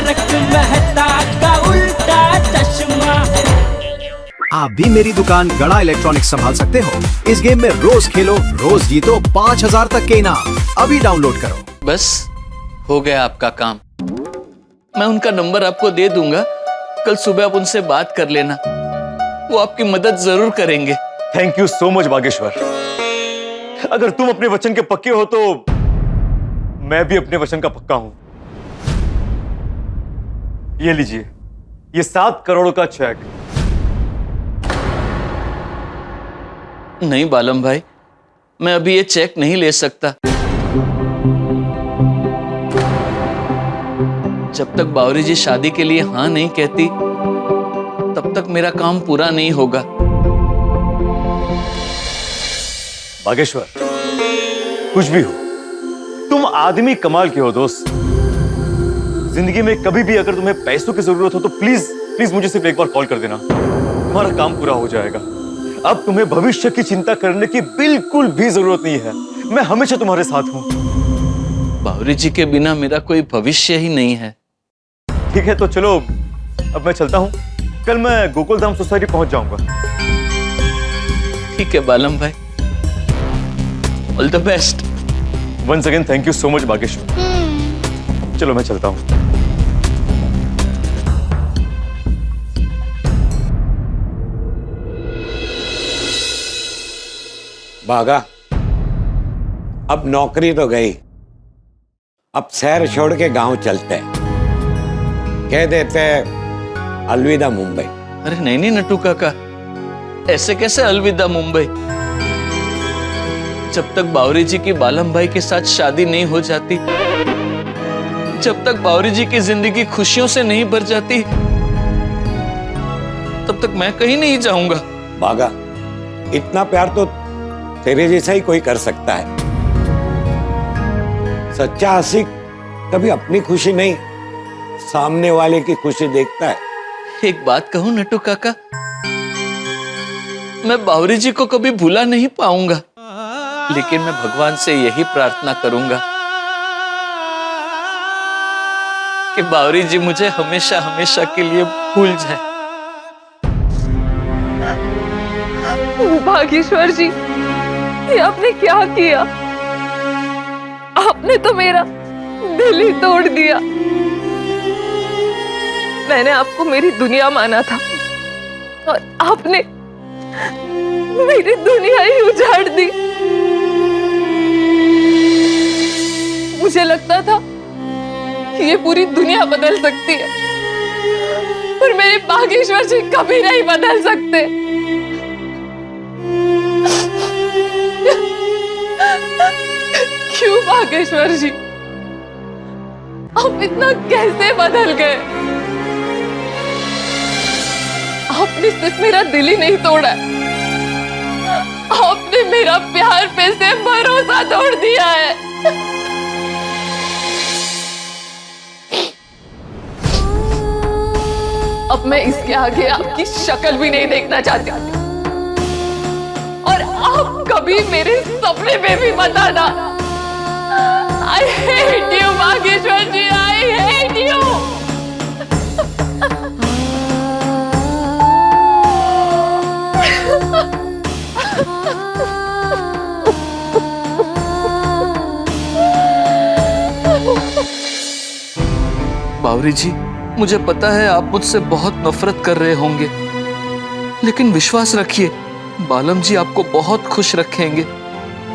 तारक मेहता का उल्टा चश्मा। आप भी मेरी दुकान गड़ा इलेक्ट्रॉनिक्स संभाल सकते हो। इस गेम में रोज खेलो, रोज जीतो 5000 तक के इनाम। अभी डाउनलोड करो। बस हो गया आपका काम। मैं उनका नंबर आपको दे दूंगा, कल सुबह आप उनसे बात कर लेना, वो आपकी मदद जरूर करेंगे। Thank you so much Bageshwar. अगर तुम अपने वचन के पक्के हो तो मैं भी अपने वचन का पक्का हूं। ये लीजिए, ये 7 करोड़ का चेक। नहीं बालम भाई, मैं अभी ये चेक नहीं ले सकता। जब तक बावरी जी शादी के लिए हाँ नहीं कहती, तब तक मेरा काम पूरा नहीं होगा। बागेश्वर, कुछ भी हो, तुम आदमी कमाल के हो दोस्त। जिंदगी में कभी भी अगर तुम्हें पैसों की जरूरत हो तो प्लीज प्लीज मुझे सिर्फ एक बार कॉल कर देना, तुम्हारा काम पूरा हो जाएगा। अब तुम्हें भविष्य की चिंता करने की बिल्कुल भी जरूरत नहीं है। मैं हमेशा तुम्हारे साथ हूं। बावरी जी के बिना मेरा कोई भविष्य ही नहीं है। ठीक है, तो चलो अब मैं चलता हूं। कल मैं गोकुलधाम सोसाइटी पहुंच जाऊंगा। ठीक है बालम भाई, all the best. Once again thank you so much Bageshwar. चलो मैं चलता हूं। बागा, अब नौकरी तो गई, अब शहर छोड़ के गांव चलते हैं। कह देते हैं अलविदा मुंबई। अरे नहीं नहीं नट्टू काका, ऐसे कैसे अलविदा मुंबई? जब तक बावरी जी की बालम भाई के साथ शादी नहीं हो जाती, जब तक बावरी जी की जिंदगी खुशियों से नहीं भर जाती, तब तक मैं कहीं नहीं जाऊंगा। बागा, इतना प्यार तो तेरे जैसा ही कोई कर सकता है। सच्चा आशिक कभी अपनी खुशी नहीं, सामने वाले की खुशी देखता है। एक बात कहूं नट्टू काका, मैं बावरी जी को कभी भूला नहीं पाऊंगा, लेकिन मैं भगवान से यही प्रार्थना करूंगा कि बावरी जी मुझे हमेशा हमेशा के लिए भूल जाए। भागेश्वर जी, ये आपने क्या किया? आपने तो मेरा दिल ही तोड़ दिया। मैंने आपको मेरी दुनिया माना था और आपने मेरी दुनिया ही उजाड़ दी। मुझे लगता था कि ये पूरी दुनिया बदल सकती है, पर मेरे बागेश्वर जी कभी नहीं बदल सकते। क्यों बागेश्वर जी, आप इतना कैसे बदल गए? आपने सिर्फ मेरा दिल ही नहीं तोड़ा, आपने मेरा प्यार पे से भरोसा तोड़ दिया है। अब मैं इसके आगे आपकी शक्ल भी नहीं देखना चाहती, और आप कभी मेरे सपने में भी मत आना। I hate you, Bageshwar ji, I hate you। बावरी जी, मुझे पता है आप मुझसे बहुत नफरत कर रहे होंगे, लेकिन विश्वास रखिए, बालम जी आपको बहुत खुश रखेंगे।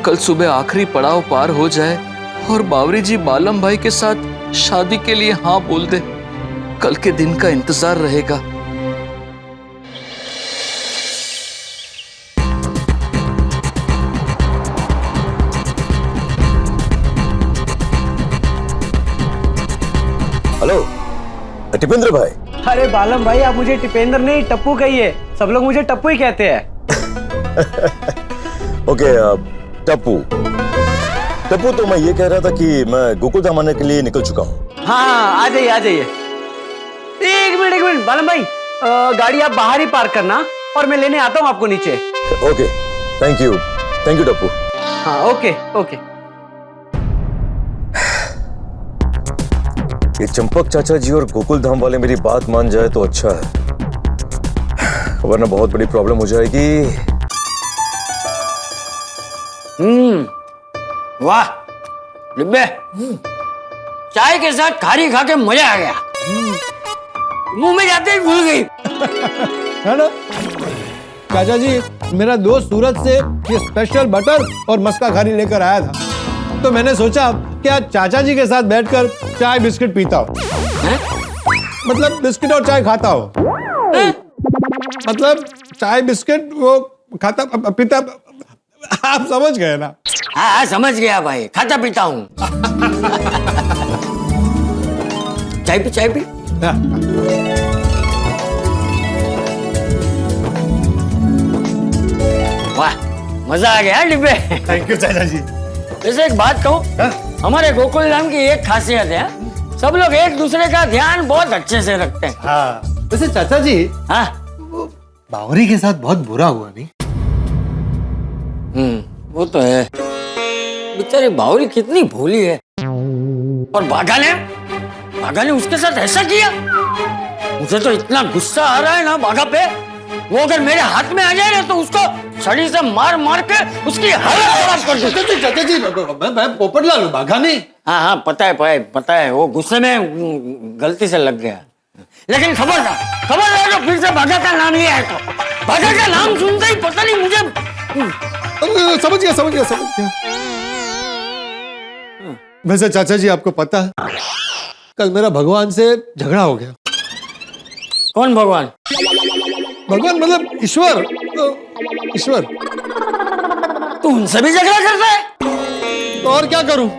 कल सुबह आखिरी पड़ाव पार हो जाए और बावरी जी बालम भाई के साथ शादी के लिए हाँ बोल दे, कल के दिन का इंतजार रहेगा। हेलो टिपेंद्र भाई। अरे बालम भाई, आप मुझे टिपेंद्र नहीं टप्पू कहिए, सब लोग मुझे टप्पू ही कहते हैं। ओके टप्पू। टप्पू, तो मैं ये कह रहा था कि मैं गोकुलधाम आने के लिए निकल चुका हूँ। हाँ, आ जाइए आ जाइए। एक मिनट बालम भाई, गाड़ी आप बाहर ही पार्क करना और मैं लेने आता हूँ आपको नीचे। Okay, thank you Tappu. हाँ, ओके ओके। ये चंपक चाचा जी और गोकुल धाम वाले मेरी बात मान जाए तो अच्छा है, वरना बहुत बड़ी प्रॉब्लम हो जाएगी। वाह डिब्बे, चाय के साथ खारी खा के मजा आ गया। मुंह में जाते ही भूल गई। है ना चाचा जी, मेरा दोस्त सूरत से ये स्पेशल बटर और मस्का खारी लेकर आया था, तो मैंने सोचा कि आज चाचा जी के साथ बैठकर चाय बिस्किट पीता हो। मतलब बिस्किट और चाय खाता हो। मतलब चाय बिस्किट वो खाता पीता, आप समझ गए ना? हाँ समझ गया भाई, खाता पीता हूँ। चाय पी चाय पी। वाह मजा आ गया डिब्बे। थैंक यू चाचा जी। वैसे एक बात कहूँ, हमारे गोकुल धाम की एक खासियत है, सब लोग एक दूसरे का ध्यान बहुत अच्छे से रखते हैं। हाँ वैसे चाचा जी, हाँ बावरी के साथ बहुत बुरा हुआ नहीं? वो तो है। बेचारी बावरी कितनी भोली है, और बाघा ने उसके साथ ऐसा किया। मुझे तो इतना गुस्सा आ रहा है ना बाघा पे, वो अगर मेरे हाथ में आ जाए ना तो उसको छड़ी से मार मार के उसकी हालत खराब कर दूं। चाचा जी, मैं पोपटलाल हूं, बाघा नहीं। हाँ पता है भाई, पता है, वो गुस्से में गलती से लग गया। लेकिन खबरदार जो फिर से बाघा का नाम लिया है तो बाघा का नाम सुनते ही पता नहीं मुझे। समझ गया। वैसे चाचा जी आपको पता है, कल मेरा भगवान से झगड़ा हो गया। कौन भगवान? भगवान मतलब ईश्वर। ईश्वर। तू उनसे भी झगड़ा करता है? तो और क्या करूं,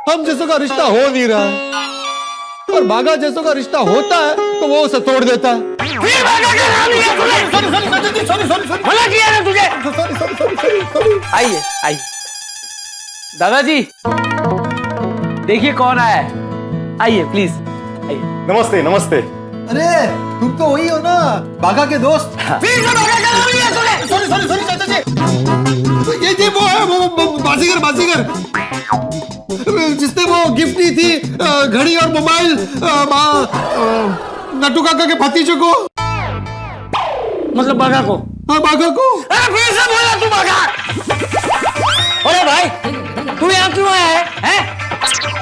हम जैसों का रिश्ता हो नहीं रहा है, और बाघा जैसों का रिश्ता होता है तो वो उसे तोड़ देता है। फिर बाघा का नाम लिया तूने? सॉरी। मना किया ना तुझे? आइए आइए दादाजी, देखिए कौन आया है। आइए प्लीज आइए। नमस्ते नमस्ते। अरे तुम तो वही हो ना, बाघा के दोस्त। फिर से बाघा का नाम लिया तूने? सॉरी चाचा जी। ये वो है, वो बाजीगर जिसने वो गिफ्ट दी थी, घड़ी और मोबाइल नट्टू काका के भतीजे को। मतलब बाघा को? हाँ बाघा को। अरे फिर से बोला तू बाघा। अरे भाई तू यहाँ क्यों आया है?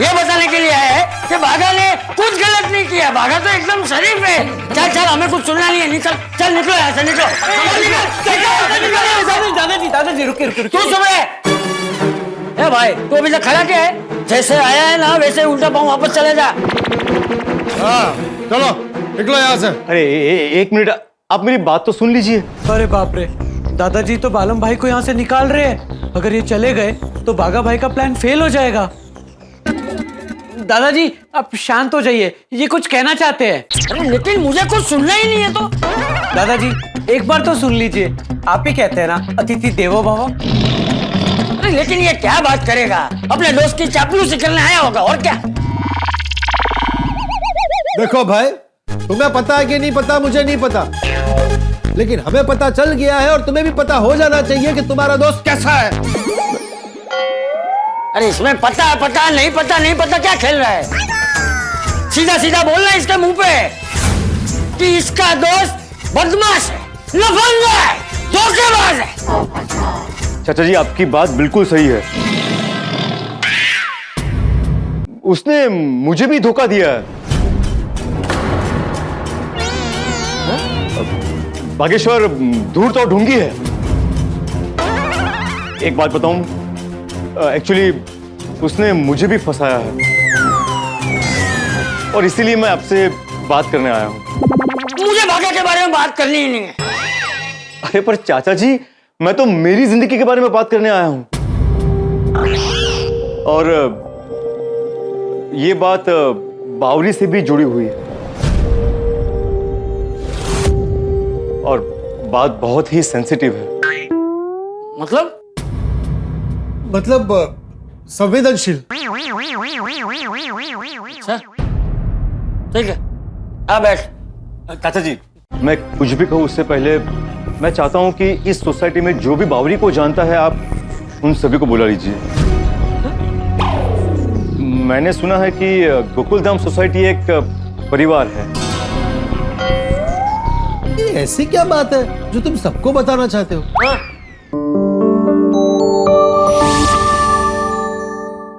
ये बताने के लिए आया है कि बाघा ने कुछ गलत नहीं किया। बाघा तो एकदम शरीफ है। चल हमें कुछ सुनना नहीं है, निकल, चल निकलो यहाँ से, निकलो। दादाजी रुके। तू सुन रहे? ए भाई तू अभी तक खड़ा क्या है? जैसे आया है ना वैसे उल्टा पाँव वापस चले जा। हाँ चलो निकलो यहाँ से। अरे एक मिनट, आप मेरी बात तो सुन लीजिए। अरे बाप रे, दादाजी तो बालम भाई को यहाँ से निकाल रहे हैं। अगर ये चले गए तो बाघा भाई का प्लान फेल हो जाएगा। दादाजी आप शांत हो जाइए, ये कुछ कहना चाहते हैं। अरे लेकिन मुझे कुछ सुनना ही नहीं है तो। दादाजी एक बार तो सुन लीजिए, आप ही कहते हैं ना अतिथि देवो भव। अरे लेकिन ये क्या बात करेगा, अपने दोस्त की चापलूसी करने आया होगा और क्या। देखो भाई, तुम्हें पता है कि नहीं पता मुझे नहीं पता, लेकिन हमें पता चल गया है और तुम्हें भी पता हो जाना चाहिए कि तुम्हारा दोस्त कैसा है। अरे इसमें पता नहीं पता क्या खेल रहा है? सीधा बोलना इसके मुंह पे कि इसका दोस्त बदमाश है, लफंगा है, धोखेबाज है। चाचा जी आपकी बात बिल्कुल सही है, उसने मुझे भी धोखा दिया है। बागेश्वर दूर तो ढूंढी है। एक बात बताऊं, एक्चुअली उसने मुझे भी फंसाया है और इसीलिए मैं आपसे बात करने आया हूं। मुझे बाघा के बारे में बात करनी ही नहीं है। अरे पर चाचा जी, मैं तो मेरी जिंदगी के बारे में बात करने आया हूं, और ये बात बावरी से भी जुड़ी हुई है, और बात बहुत ही सेंसिटिव है। मतलब संवेदनशील। ठीक है, आ बैठ। चाचा जी, मैं कुछ भी कहूं उससे पहले मैं चाहता हूं कि इस सोसाइटी में जो भी बावरी को जानता है, आप उन सभी को बुला लीजिए। मैंने सुना है कि गोकुलधाम सोसाइटी एक परिवार है। ये ऐसी क्या बात है जो तुम सबको बताना चाहते हो?